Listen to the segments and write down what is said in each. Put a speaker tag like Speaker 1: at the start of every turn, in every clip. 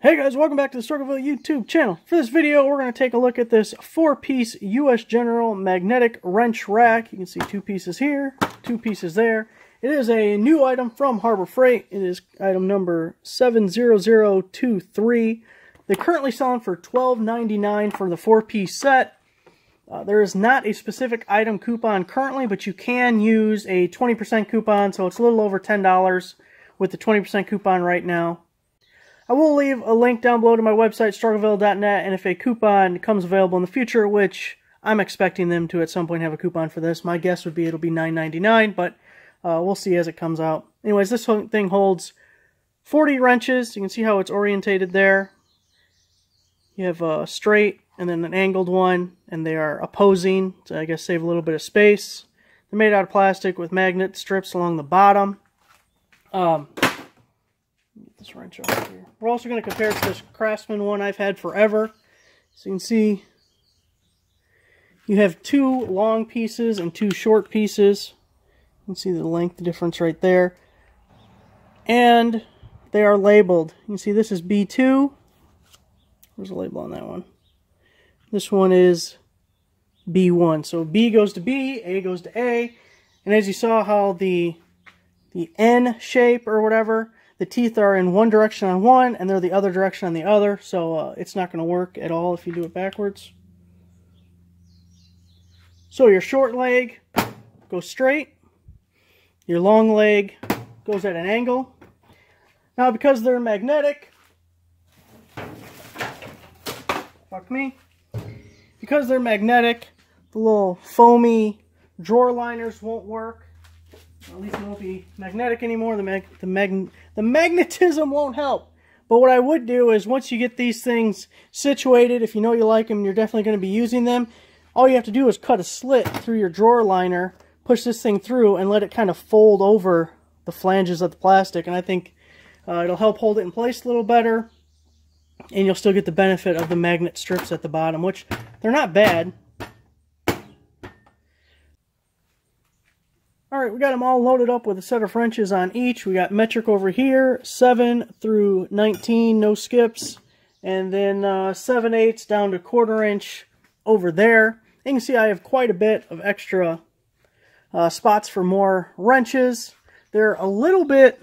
Speaker 1: Hey guys, welcome back to the S Perryville YouTube channel. For this video, we're going to take a look at this 4-piece US General magnetic wrench rack. You can see 2 pieces here, 2 pieces there. It is a new item from Harbor Freight. It is item number 70023. They're currently selling for $12.99 for the 4-piece set. There is not a specific item coupon currently, but you can use a 20% coupon, so it's a little over $10 with the 20% coupon right now. I will leave a link down below to my website, struggleville.net, and if a coupon comes available in the future, which I'm expecting them to at some point have a coupon for this, my guess would be it'll be $9.99, but we'll see as it comes out. Anyways, this thing holds 40 wrenches. You can see how it's orientated there. You have a straight and then an angled one, and they are opposing, so I guess save a little bit of space. They're made out of plastic with magnet strips along the bottom. Get this wrench over here. We're also going to compare it to this Craftsman one I've had forever. So you can see you have 2 long pieces and 2 short pieces. You can see the length difference right there. And they are labeled. You can see this is B2. Where's the label on that one? This one is B1. So B goes to B, A goes to A. And as you saw how the N shape or whatever, the teeth are in one direction on one, and they're the other direction on the other, so it's not going to work at all if you do it backwards. So your short leg goes straight, your long leg goes at an angle. Now because they're magnetic, because they're magnetic, the little foamy drawer liners won't work. At least it won't be magnetic anymore. The magnetism won't help. But what I would do is once you get these things situated, if you know you like them and you're definitely going to be using them, all you have to do is cut a slit through your drawer liner, push this thing through, and let it kind of fold over the flanges of the plastic. And I think it'll help hold it in place a little better. And you'll still get the benefit of the magnet strips at the bottom, which they're not bad. Alright, we got them all loaded up with a set of wrenches on each. We got metric over here, 7 through 19, no skips. And then 7/8 down to 1/4 inch over there. You can see I have quite a bit of extra spots for more wrenches. They're a little bit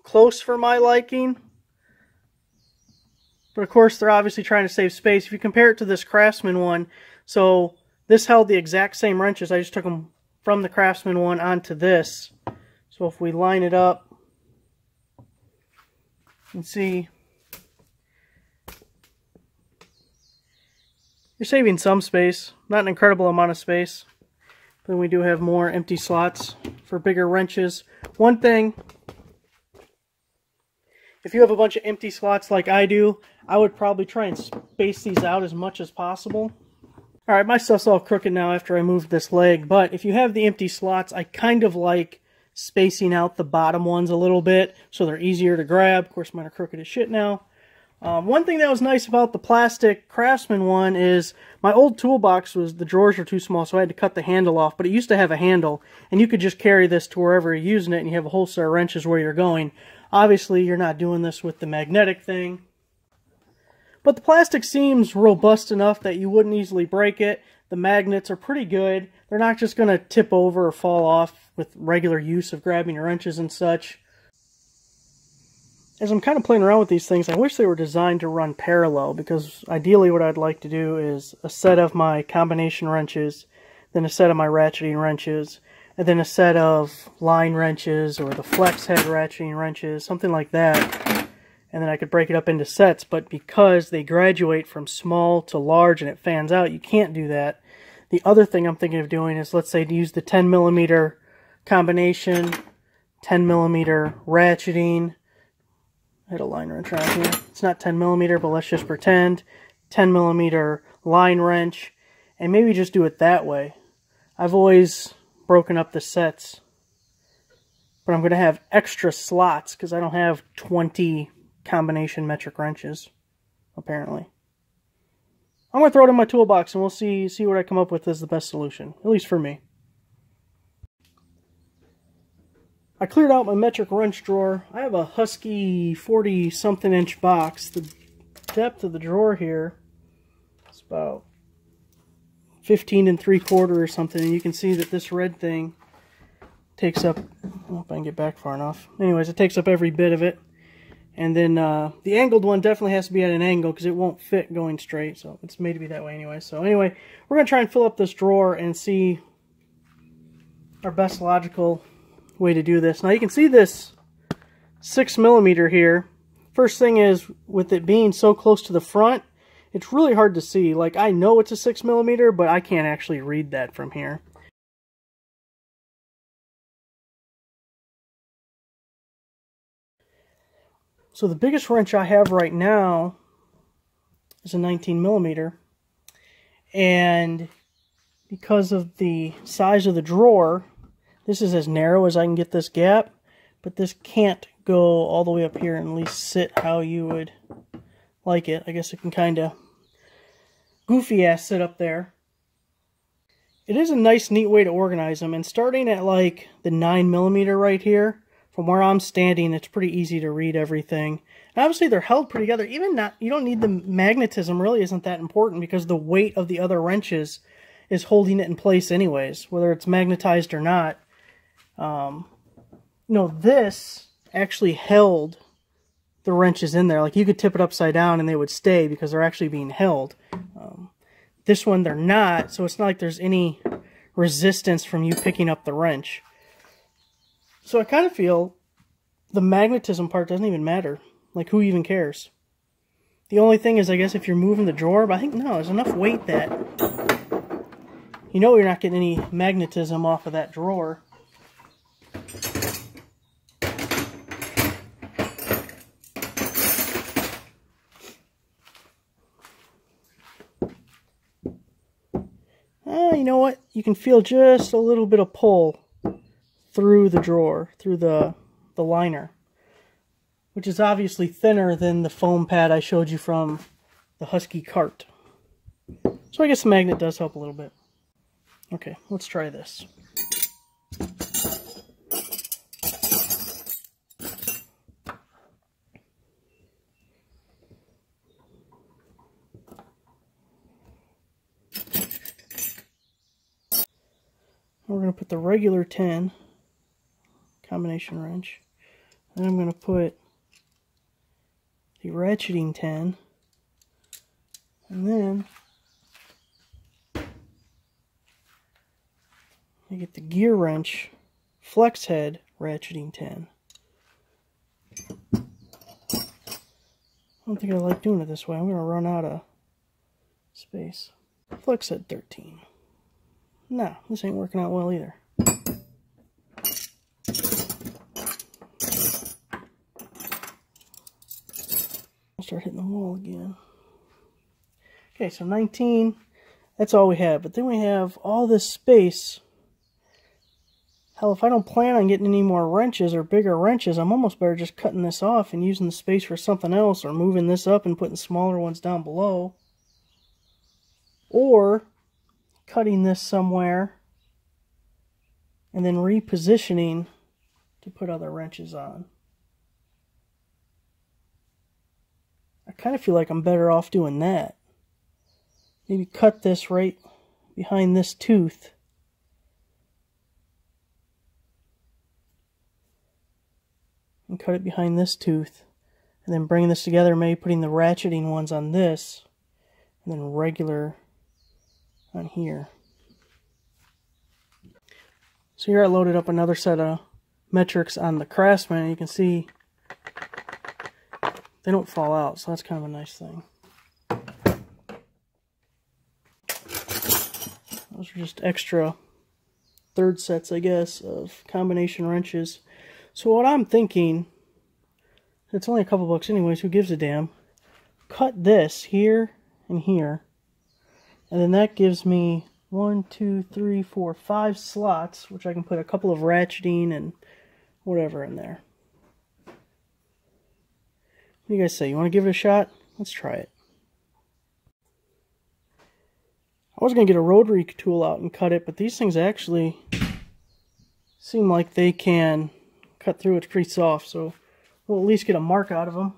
Speaker 1: close for my liking. But of course, they're obviously trying to save space. If you compare it to this Craftsman one, so this held the exact same wrenches. I just took them from the Craftsman one onto this. So if we line it up, you can see you're saving some space. Not an incredible amount of space. But we do have more empty slots for bigger wrenches. One thing, if you have a bunch of empty slots like I do, I would probably try and space these out as much as possible. Alright, my stuff's all crooked now after I moved this leg, but if you have the empty slots, I kind of like spacing out the bottom ones a little bit so they're easier to grab. Of course, mine are crooked as shit now. One thing that was nice about the plastic Craftsman one is my old toolbox was, the drawers were too small, so I had to cut the handle off, but it used to have a handle, and you could just carry this to wherever you're using it, and you have a whole set of wrenches where you're going. Obviously, you're not doing this with the magnetic thing. But the plastic seems robust enough that you wouldn't easily break it. The magnets are pretty good. They're not just going to tip over or fall off with regular use of grabbing your wrenches and such. As I'm kind of playing around with these things, I wish they were designed to run parallel, because ideally what I'd like to do is a set of my combination wrenches, then a set of my ratcheting wrenches, and then a set of line wrenches or the flex head ratcheting wrenches, something like that. And then I could break it up into sets, but because they graduate from small to large and it fans out, you can't do that. The other thing I'm thinking of doing is, let's say, to use the 10mm combination, 10mm ratcheting. I had a line wrench around here. It's not 10mm, but let's just pretend. 10mm line wrench, and maybe just do it that way. I've always broken up the sets, but I'm going to have extra slots because I don't have 20 combination metric wrenches, apparently. I'm going to throw it in my toolbox and we'll see what I come up with as the best solution, at least for me. I cleared out my metric wrench drawer. I have a Husky 40-something inch box. The depth of the drawer here is about 15 3/4 or something, and you can see that this red thing takes up, I don't know if I can get back far enough. Anyways, it takes up every bit of it. And then the angled one definitely has to be at an angle because it won't fit going straight. So it's made to be that way anyway. So anyway, we're going to try and fill up this drawer and see our best logical way to do this. Now you can see this 6mm here. First thing is, with it being so close to the front, it's really hard to see. Like, I know it's a 6mm, but I can't actually read that from here. So the biggest wrench I have right now is a 19mm, and because of the size of the drawer, this is as narrow as I can get this gap, but this can't go all the way up here and at least sit how you would like it. I guess it can kind of goofy ass sit up there. It is a nice, neat way to organize them, and starting at like the 9mm right here, from where I'm standing, it's pretty easy to read everything. And obviously, they're held pretty together. Even not, you don't need the magnetism, really isn't that important, because the weight of the other wrenches is holding it in place anyways, whether it's magnetized or not. You know, this actually held the wrenches in there. Like, you could tip it upside down and they would stay because they're actually being held. This one, they're not, so it's not like there's any resistance from you picking up the wrench. So I kind of feel the magnetism part doesn't even matter. Like, who even cares? The only thing is, I guess, if you're moving the drawer, but I think, no, there's enough weight that you know you're not getting any magnetism off of that drawer. You know what? You can feel just a little bit of pull through the drawer, through the liner, which is obviously thinner than the foam pad I showed you from the Husky cart. So I guess the magnet does help a little bit. Okay, let's try this. We're going to put the regular 10 combination wrench, and I'm going to put the ratcheting 10, and then I get the gear wrench flex head ratcheting 10. I don't think I like doing it this way. I'm going to run out of space. Flex head 13. No, this ain't working out well either. I'll start hitting the wall again. Okay, so 19, that's all we have. But then we have all this space. Hell, if I don't plan on getting any more wrenches or bigger wrenches, I'm almost better just cutting this off and using the space for something else, or moving this up and putting smaller ones down below. Or cutting this somewhere and then repositioning to put other wrenches on. I kind of feel like I'm better off doing that. Maybe cut this right behind this tooth. And cut it behind this tooth. And then bring this together, maybe putting the ratcheting ones on this. And then regular on here. So here I loaded up another set of metrics on the Craftsman, and you can see they don't fall out, so that's kind of a nice thing. Those are just extra third sets, I guess, of combination wrenches. So what I'm thinking, it's only a couple bucks anyways, who gives a damn? Cut this here and here. And then that gives me 1, 2, 3, 4, 5 slots, which I can put a couple of ratcheting and whatever in there. What do you guys say? You want to give it a shot? Let's try it. I was going to get a rotary tool out and cut it, but these things actually seem like they can cut through. It's pretty soft, so we'll at least get a mark out of them.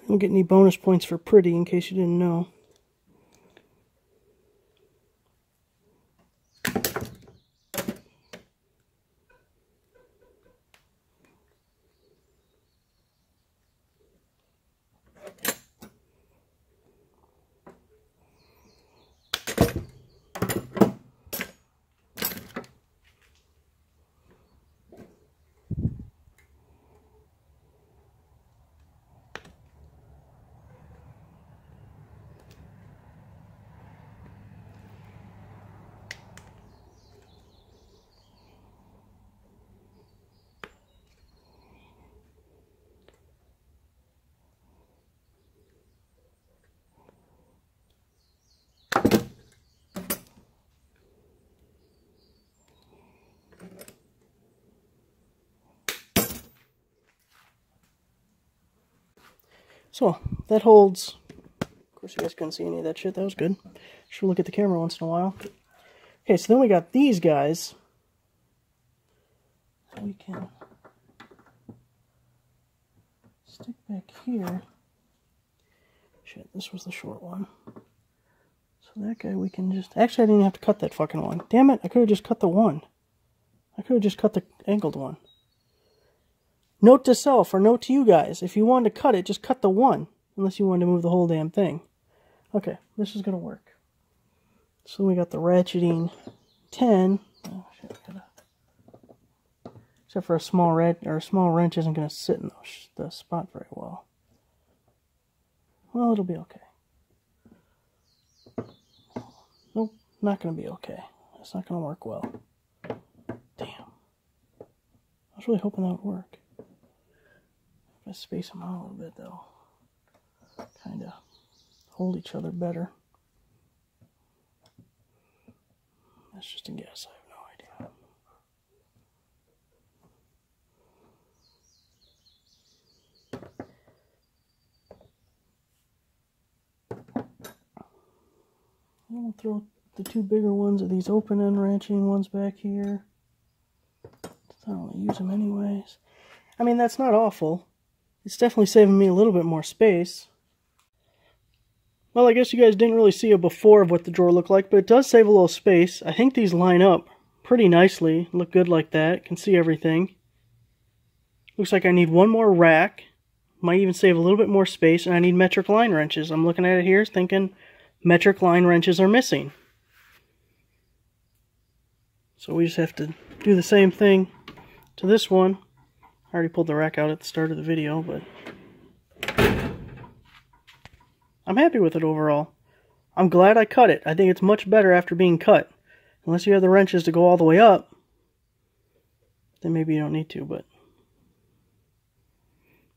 Speaker 1: I don't get any bonus points for pretty, in case you didn't know. So, that holds. Of course, you guys couldn't see any of that shit. That was good. Should look at the camera once in a while. Okay, so then we got these guys. We can stick back here. Shit, this was the short one. So that guy we can just... Actually, I didn't even have to cut that fucking one. Damn it, I could have just cut the one. I could have just cut the angled one. Note to self, or note to you guys, if you wanted to cut it, just cut the one. Unless you wanted to move the whole damn thing. Okay, this is going to work. So we got the ratcheting 10. Oh, shit, except for a small wrench isn't going to sit in the spot very well. Well, it'll be okay. Nope, not going to be okay. It's not going to work well. Damn. I was really hoping that would work. If I space them out a little bit, they'll kind of hold each other better. That's just a guess. I have no idea. I'll throw the two bigger ones of these open-end wrenching ones back here. I don't really use them anyways. I mean, that's not awful. It's definitely saving me a little bit more space. Well, I guess you guys didn't really see a before of what the drawer looked like, but it does save a little space. I think these line up pretty nicely. Look good like that. Can see everything. Looks like I need one more rack. Might even save a little bit more space, and I need metric line wrenches. I'm looking at it here thinking metric line wrenches are missing. So we just have to do the same thing to this one. I already pulled the rack out at the start of the video, but I'm happy with it overall. I'm glad I cut it. I think it's much better after being cut. Unless you have the wrenches to go all the way up, then maybe you don't need to, but...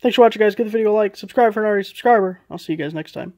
Speaker 1: Thanks for watching, guys. Give the video a like. Subscribe if you're not already a subscriber. I'll see you guys next time.